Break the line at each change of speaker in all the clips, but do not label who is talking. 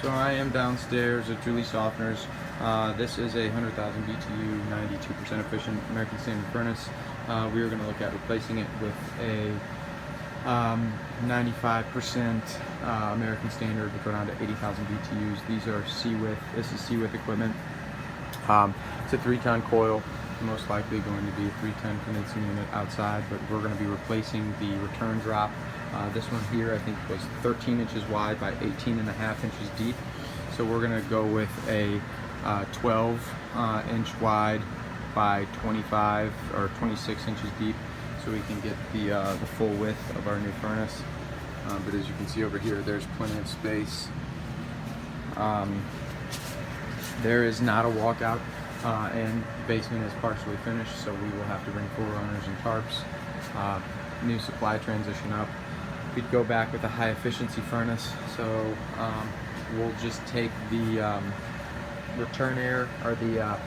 So I am downstairs at Julie Soffner's. This is a 100,000 BTU, 92% efficient American Standard furnace. We are going to look at replacing it with a 95% American Standard, which go down to 80,000 BTUs. These are C-width. This is C-width equipment. It's a 3-ton coil. Most likely going to be a 3-ton condensing unit outside, but we're going to be replacing the return drop. This one here I think was 13 inches wide by 18.5 inches deep. So we're going to go with a 12 inch wide by 25 or 26 inches deep, so we can get the full width of our new furnace. But as you can see over here, there's plenty of space. There is not a walkout, and the basement is partially finished, so we will have to bring forerunners and tarps. New supply transition up. We'd go back with a high efficiency furnace, so we'll just take the return air or the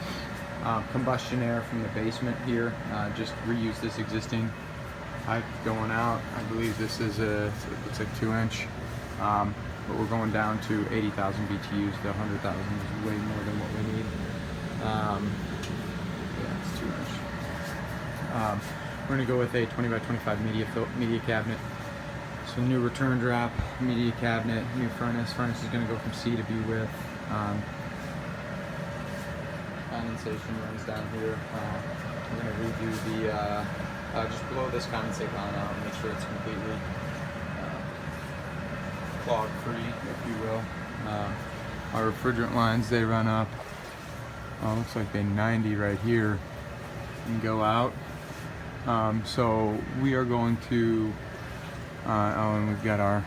combustion air from the basement here, just reuse this existing pipe going out. I believe this is it's like 2-inch, but we're going down to 80,000 BTUs. The 100,000 is way more than what we need. Yeah, it's 2-inch. We're going to go with a 20 by 25 media cabinet. So new return drop, media cabinet, new furnace. Furnace is going to go from C to B width. Condensation runs down here. We're going to redo the, just blow this condensate line out and make sure it's completely clog free, if you will. Our refrigerant lines, they run up, looks like they 90 right here and go out. So we are going to, and we've got our,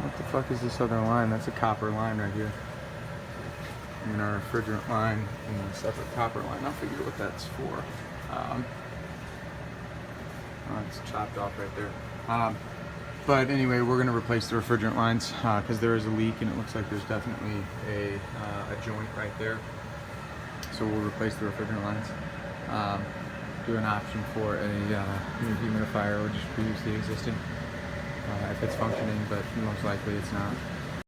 what the fuck is this other line? That's a copper line right here. And our refrigerant line and a separate copper line. I'll figure what that's for. It's chopped off right there. But anyway, we're going to replace the refrigerant lines because there is a leak, and it looks like there's definitely a joint right there. So we'll replace the refrigerant lines. Do an option for a new humidifier, or just reuse the existing if it's functioning, but most likely it's not.